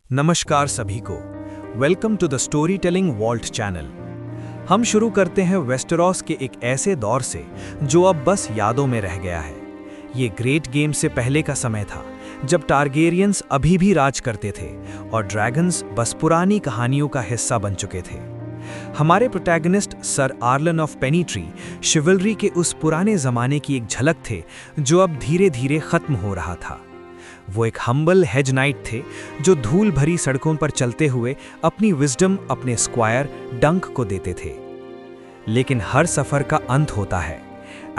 नमस्कार सभी को। Welcome to the storytelling vault channel. हम शुरू करते हैं वेस्टेरोस के एक ऐसे दौर से जो अब बस यादों में रह गया है। ये ग्रेट गेम से पहले का समय था जब टारगेरियंस अभी भी राज करते थे और ड्रैगन्स बस पुरानी कहानियों का हिस्सा बन चुके थे। हमारे प्रोटैगनिस्ट सर आर्लन ऑफ पेनीट्री शिवलरी के उस पुराने जमाने की एक झलक थे जो अब धीरे धीरे खत्म हो रहा था। वो एक हम्बल हेज नाइट थे जो धूल भरी सड़कों पर चलते हुए अपनी विजडम अपने स्क्वायर डंक को देते थे। लेकिन हर सफर का अंत होता है।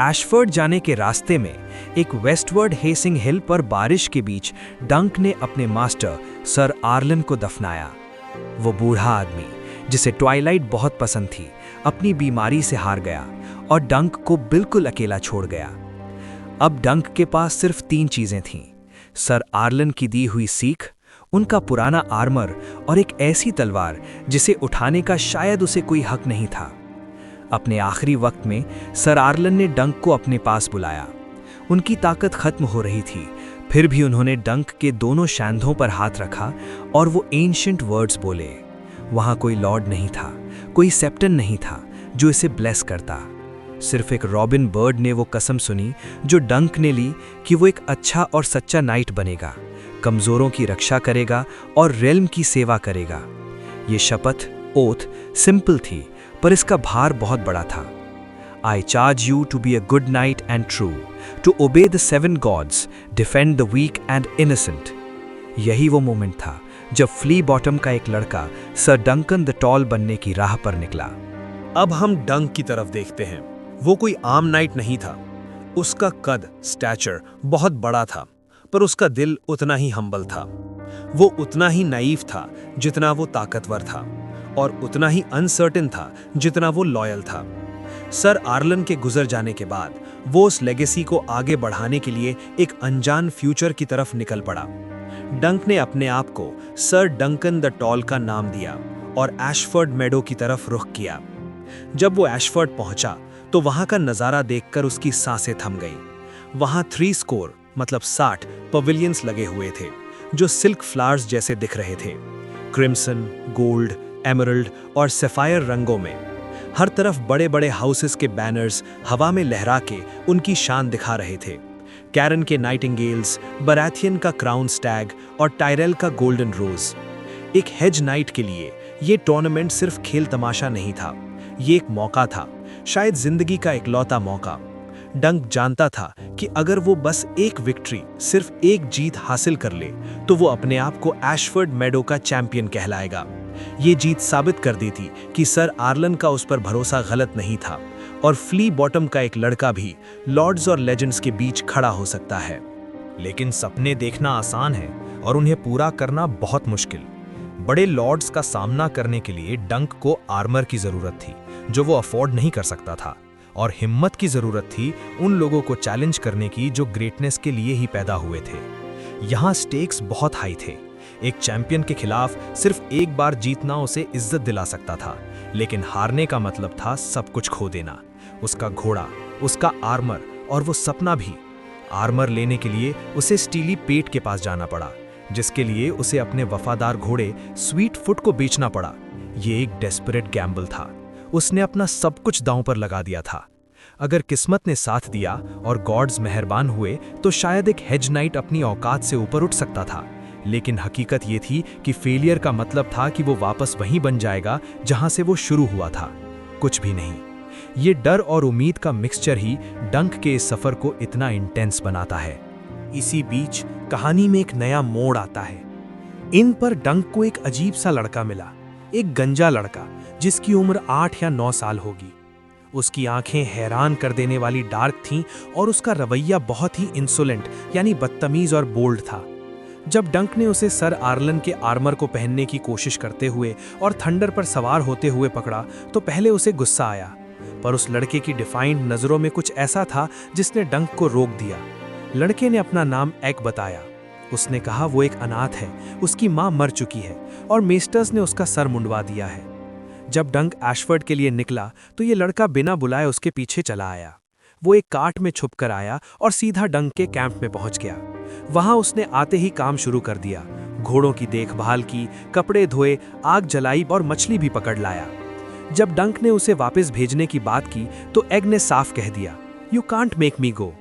एशफोर्ड जाने के रास्ते में एक वेस्टवर्ड हेसिंग हिल पर बारिश के बीच डंक ने अपने मास्टर सर आर्लन को दफनाया। वो बूढ़ा आदमी जिसे ट्वाइलाइट बहुत पसंद थी अपनी बीमारी से हार गया और डंक को बिल्कुल अकेला छोड़ गया। अब डंक के पास सिर्फ 3 चीजें थीं: सर आर्लन की दी हुई सीख, उनका पुराना आर्मर और एक ऐसी तलवार जिसे उठाने का शायद उसे कोई हक नहीं था। अपने आखिरी वक्त में सर आर्लन ने डंक को अपने पास बुलाया। उनकी ताकत खत्म हो रही थी, फिर भी उन्होंने डंक के दोनों शैंधों पर हाथ रखा और वो एंशिएंट वर्ड्स बोले। वहां कोई लॉर्ड नहीं था, कोई सेप्टन नहीं था जो इसे ब्लेस करता। सिर्फ एक रॉबिन बर्ड ने वो कसम सुनी जो डंक ने ली कि वो एक अच्छा और सच्चा नाइट बनेगा, कमजोरों की रक्षा करेगा और रेल्म की सेवा करेगा। ये शपथ ओथ सिंपल थी पर इसका भार बहुत बड़ा था। I charge you to be a good knight and true, to obey the 7 gods, defend the weak and innocent. यही वो मोमेंट था जब फ्ली बॉटम का एक लड़का सर डंकन द टॉल बनने की राह पर निकला। अब हम डंक की तरफ देखते हैं। वो कोई आम नाइट नहीं था। उसका कद स्टैचर बहुत बड़ा था, पर उसका दिल उतना ही हम्बल था। वो उतना ही नाइव था जितना वो ताकतवर था, और उतना ही अनसर्टेन था जितना वो लॉयल था। सर आर्लन के गुजर जाने के बाद वो उस लेगेसी को आगे बढ़ाने के लिए एक अनजान फ्यूचर की तरफ निकल पड़ा। डंक ने अपने आप को सर डंकन द टॉल का नाम दिया और एशफोर्ड मेडो की तरफ रुख किया। जब वो एशफोर्ड पहुंचा तो वहां का नजारा देखकर उसकी सांसें थम गईं। वहां 300 मतलब 60 पवेलियंस लगे हुए थे जो सिल्क फ्लावर्स जैसे दिख रहे थे, क्रिम्सन, गोल्ड, एमरल्ड और सफायर रंगों में। हर तरफ बड़े बड़े हाउसेस के बैनर्स हवा में लहरा के उनकी शान दिखा रहे थे। कैरन के नाइटिंगेल्स, बराथियन का क्राउन स्टैग और टायरेल का गोल्डन रोज। एक हेज नाइट के लिए ये टूर्नामेंट सिर्फ खेल तमाशा नहीं था, ये एक मौका था, शायद जिंदगी का इकलौता मौका। डंक जानता था कि अगर वो बस एक विक्ट्री, सिर्फ एक जीत हासिल कर ले तो वो अपने आप को एशफोर्ड मेडो का चैंपियन कहलाएगा। ये जीत साबित कर दी थी कि सर आर्लन का उस पर भरोसा गलत नहीं था और फ्ली बॉटम का एक लड़का भी लॉर्ड्स और लेजेंड्स के बीच खड़ा हो सकता है। लेकिन सपने देखना आसान है और उन्हें पूरा करना बहुत मुश्किल। बड़े लॉर्ड्स का सामना करने के लिए डंक को आर्मर की जरूरत थी जो वो अफोर्ड नहीं कर सकता था, और हिम्मत की जरूरत थी उन लोगों को चैलेंज करने की जो ग्रेटनेस के लिए ही पैदा हुए थे। यहाँ स्टेक्स बहुत हाई थे। एक चैंपियन के खिलाफ सिर्फ एक बार जीतना उसे इज्जत दिला सकता था, लेकिन हारने का मतलब था सब कुछ खो देना। उसका घोड़ा, उसका आर्मर और वो सपना भी। आर्मर लेने के लिए उसे स्टीली पेट के पास जाना पड़ा, जिसके लिए उसे अपने वफादार घोड़े स्वीट फुट को बेचना पड़ा। ये एक डेस्परेट गैम्बल था। उसने अपना सब कुछ दांव पर लगा दिया था। अगर किस्मत ने साथ दिया और गॉड्स मेहरबान हुए तो शायद एक हेज नाइट अपनी औकात से ऊपर उठ सकता था, लेकिन हकीकत ये थी कि फेलियर का मतलब था कि वो वापस वहीं बन जाएगा जहां से वो शुरू हुआ था, कुछ भी नहीं। ये डर और उम्मीद का मिक्सचर ही डंक के इस सफर को इतना इंटेंस बनाता है। इसी बीच कहानी में एक नया मोड़ आता है। इन पर डंक को एक अजीब सा लड़का मिला, एक गंजा लड़का जिसकी उम्र 8 या 9 साल होगी। उसकी आंखें हैरान कर देने वाली डार्क थीं और उसका रवैया बहुत ही इंसोलेंट यानी बदतमीज और बोल्ड था। जब डंक ने उसे सर आर्लन के आर्मर को पहनने की कोशिश करते हुए और थंडर पर सवार होते हुए पकड़ा तो पहले उसे गुस्सा आया, पर उस लड़के की डिफाइंड नजरों में कुछ ऐसा था जिसने डंक को रोक दिया। लड़के ने अपना नाम एक बताया। उसने कहा वो एक अनाथ है, उसकी मां मर चुकी है और मेस्टर्स ने उसका सर मुंडवा दिया है। जब डंक एशफोर्ड के लिए निकला तो ये लड़का बिना बुलाए उसके पीछे चला आया। वो एक कार्ट में छुपकर आया और सीधा डंक के कैंप में पहुंच गया। वहां उसने आते ही काम शुरू कर दिया। घोड़ों की देखभाल की, कपड़े धोए, आग जलाई और मछली भी पकड़ लाया। जब डंक ने उसे वापस भेजने की बात की तो एग ने साफ कह दिया, "यू कांट मेक मी गो।"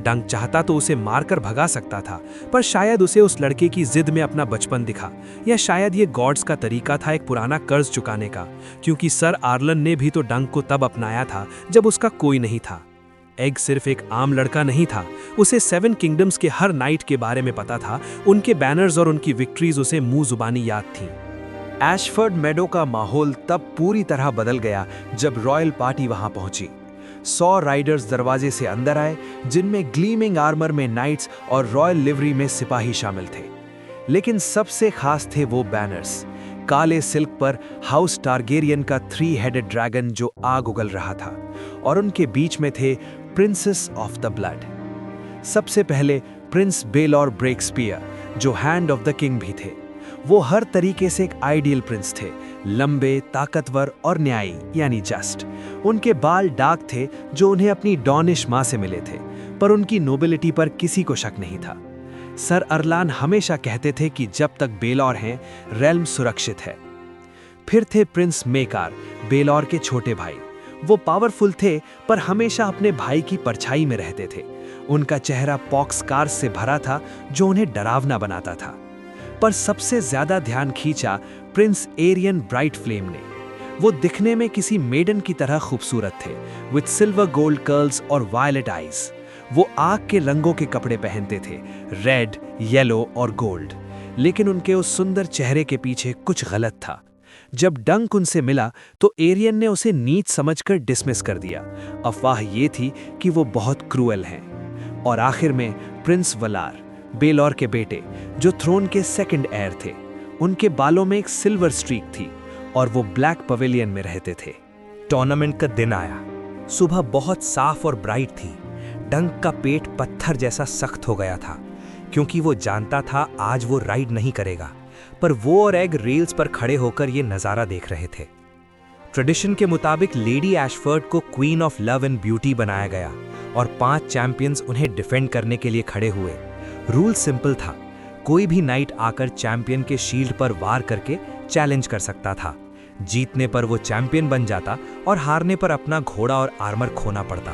डंक चाहता तो उसे मारकर भगा सकता था, पर शायद उसे उस लड़के की जिद में अपना बचपन दिखा, या शायद ये गॉड्स का तरीका था एक पुराना कर्ज चुकाने का, क्योंकि सर आर्लन ने भी तो डंक को तब अपनाया था जब उसका कोई नहीं था। एग सिर्फ एक आम लड़का नहीं था, उसे 7 किंगडम्स के हर नाइट के बारे में पता था, उनके बैनर्स और उनकी विक्ट्रीज उसे मुंह जुबानी याद थी। एशफर्ड मेडो का माहौल तब पूरी तरह बदल गया जब रॉयल पार्टी वहां पहुंची। 100 राइडर्स दरवाजे से अंदर आए, जिनमें ग्लीमिंग आर्मर में नाइट्स और रॉयल लिवरी में सिपाही शामिल थे। लेकिन सबसे खास थे वो बैनर्स, काले सिल्क पर हाउस टारगेरियन का 3 हेडेड ड्रैगन जो आग उगल रहा था, और उनके बीच में थे प्रिंसेस ऑफ द ब्लड। सबसे पहले प्रिंस बेलॉर ब्रेक्सपियर, जो हैंड ऑफ द किंग भी थे। वो हर तरीके से एक आइडियल प्रिंस थे, लंबे, ताकतवर और न्यायी यानी जस्ट। उनके बाल डार्क थे जो उन्हें अपनी डॉनिश माँ से मिले थे, पर उनकी नोबिलिटी पर किसी को शक नहीं था। सर अरलान हमेशा कहते थे कि जब तक बेलॉर हैं, रेल्म सुरक्षित है। फिर थे प्रिंस मेकार, बेलॉर के छोटे भाई। वो पावरफुल थे पर हमेशा अपने भाई की परछाई में रहते थे। उनका चेहरा पॉक्स स्कार्स से भरा था जो उन्हें डरावना बनाता था। पर सबसे ज्यादा ध्यान खींचा प्रिंस एरियन ब्राइट फ्लेम ने। वो दिखने में किसी मेडन की तरह खूबसूरत थे, विद सिल्वर गोल्ड कर्ल्स और वायलेट आईज। वो आग के रंगों के कपड़े पहनते थे, रेड, येलो और गोल्ड। लेकिन उनके उस सुंदर चेहरे के पीछे कुछ गलत था। जब डंक उनसे मिला तो एरियन ने उसे नीच समझकर डिसमिस कर दिया। अफवाह ये थी कि वो बहुत क्रूएल हैं। और आखिर में प्रिंस वलार, बेलॉर के बेटे, जो थ्रोन के सेकंड एयर थे। उनके बालों में एक सिल्वर स्ट्रीक थी और वो ब्लैक पवेलियन में रहते थे। टूर्नामेंट का दिन आया। सुबह बहुत साफ और ब्राइट थी। डंक का पेट पत्थर जैसा सख्त हो गया था, क्योंकि वो जानता था आज वो राइड नहीं करेगा। पर वो और एग रेल्स पर खड़े होकर ये नज़ारा देख रहे थे। ट्रेडिशन के मुताबिक लेडी एशफर्ड को queen of love and beauty बनाया गया और 5 चैंपियंस उन्हें डिफेंड करने के लिए खड़े हुए। रूल सिंपल था, कोई भी नाइट आकर चैंपियन के शील्ड पर वार करके चैलेंज कर सकता था। जीतने पर वो चैंपियन बन जाता और हारने पर अपना घोड़ा और आर्मर खोना पड़ता।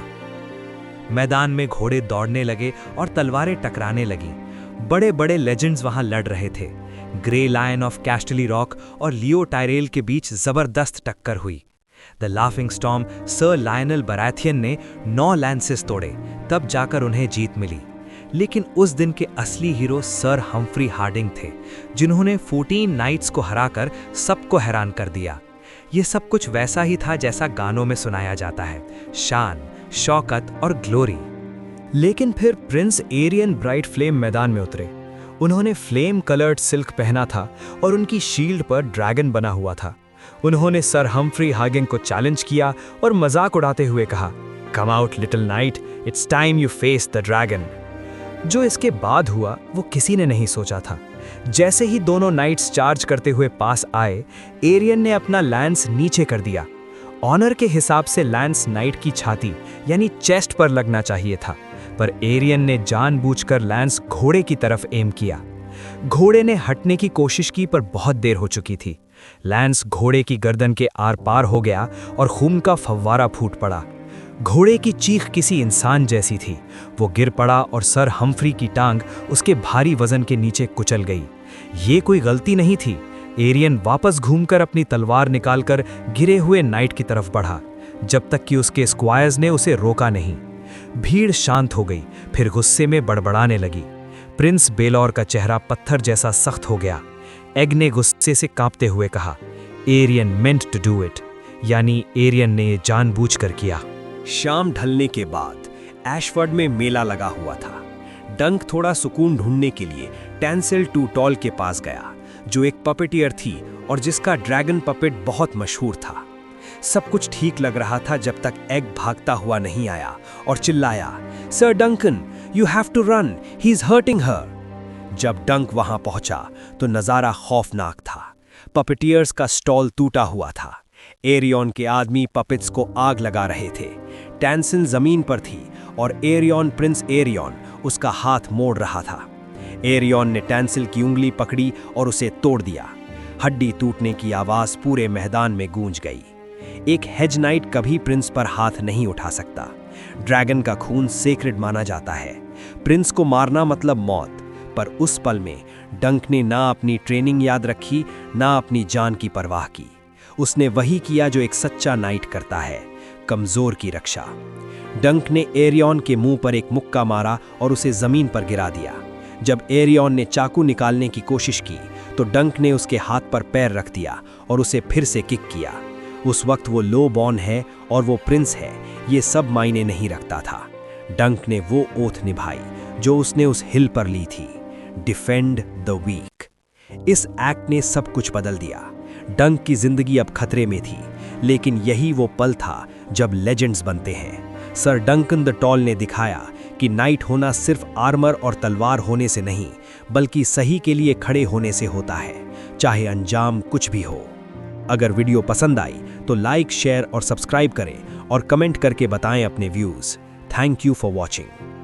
मैदान में घोड़े दौड़ने लगे और तलवारें टकराने लगीं। बड़े बड़े लेजेंड्स वहां लड़ रहे थे। ग्रे लायन ऑफ कैस्टली रॉक और लियो टायरेल के बीच जबरदस्त टक्कर हुई। The laughing storm sir Lionel Baratheon ने 9 लैंसेस तोड़े, तब जाकर उन्हें जीत मिली। लेकिन उस दिन के असली हीरो सर हम्फ्री हार्डिंग थे, जिन्होंने 14 नाइट्स को हराकर सबको हैरान कर दिया। ये सब कुछ वैसा ही था जैसा गानों में सुनाया जाता है, शान, शौकत और ग्लोरी। लेकिन फिर प्रिंस एरियन ब्राइट फ्लेम मैदान में उतरे। उन्होंने फ्लेम कलर्ड सिल्क पहना था और उनकी शील्ड पर ड्रैगन बना हुआ था। उन्होंने सर हम्फ्री हागिंग को चैलेंज किया और मजाक उड़ाते हुए कहा, "come out little night, it's time you face the dragon." जो इसके बाद हुआ वो किसी ने नहीं सोचा था। जैसे ही दोनों नाइट्स चार्ज करते हुए पास आए, एरियन ने अपना लैंस नीचे कर दिया। ऑनर के हिसाब से लैंस नाइट की छाती यानी चेस्ट पर लगना चाहिए था, पर एरियन ने जानबूझकर लैंस घोड़े की तरफ एम किया। घोड़े ने हटने की कोशिश की पर बहुत देर हो चुकी थी। लैंस घोड़े की गर्दन के आर पार हो गया और खून का फव्वारा फूट पड़ा। घोड़े की चीख किसी इंसान जैसी थी। वो गिर पड़ा और सर हम्फ्री की टांग उसके भारी वजन के नीचे कुचल गई। ये कोई गलती नहीं थी। एरियन वापस घूमकर अपनी तलवार निकालकर गिरे हुए नाइट की तरफ बढ़ा, जब तक कि उसके स्क्वायर्स ने उसे रोका नहीं। भीड़ शांत हो गई, फिर गुस्से में बड़बड़ाने लगी। प्रिंस बेलॉर का चेहरा पत्थर जैसा सख्त हो गया। एग ने गुस्से से कांपते हुए कहा, "Arian meant to do it", यानी एरियन ने ये जानबूझकर किया। शाम ढलने के बाद एशफर्ड में मेला लगा हुआ था। डंक थोड़ा सुकून ढूंढने के लिए टेंसिल टू टॉल के पास गया, जो एक पपेटियर थी और जिसका ड्रैगन पपेट बहुत मशहूर था। सब कुछ ठीक लग रहा था जब तक एग भागता हुआ नहीं आया और चिल्लाया, "sir Duncan, you have to run, he is hurting her." जब डंक वहां पहुंचा तो नजारा खौफनाक था। पपेटियर्स का स्टॉल टूटा हुआ था। एरियन के आदमी पपेट्स को आग लगा रहे थे। टैंसिल जमीन पर थी और एरियन प्रिंस एरियन उसका हाथ मोड़ रहा था। एरियन ने टैंसिल की उंगली पकड़ी और उसे तोड़ दिया। हड्डी टूटने की आवाज पूरे मैदान में गूंज गई। एक हेज नाइट कभी प्रिंस पर हाथ नहीं उठा सकता। ड्रैगन का खून सेक्रेड माना जाता है। प्रिंस को मारना मतलब मौत। पर उस पल में डंक ने ना अपनी ट्रेनिंग याद रखी, ना अपनी जान की परवाह की। उसने वही किया जो एक सच्चा नाइट करता है, कमजोर की रक्षा। डंक ने एरियन के मुंह पर एक मुक्का मारा और उसे जमीन पर गिरा दिया। जब एरियन ने चाकू निकालने की कोशिश की तो डंक ने उसके हाथ पर पैर रख दिया और उसे फिर से किक किया। उस वक्त वो लो बॉर्न है और वो प्रिंस है, ये सब मायने नहीं रखता था। डंक ने वो ओथ निभाई जो उसने उस हिल पर ली थी, डिफेंड द वीक। इस एक्ट ने सब कुछ बदल दिया। डंक की जिंदगी अब खतरे में थी, लेकिन यही वो पल था जब लेजेंड्स बनते हैं। सर डंकन द टॉल ने दिखाया कि नाइट होना सिर्फ आर्मर और तलवार होने से नहीं, बल्कि सही के लिए खड़े होने से होता है, चाहे अंजाम कुछ भी हो। अगर वीडियो पसंद आई तो लाइक, शेयर और सब्सक्राइब करें और कमेंट करके बताएं अपने views. Thank you for watching.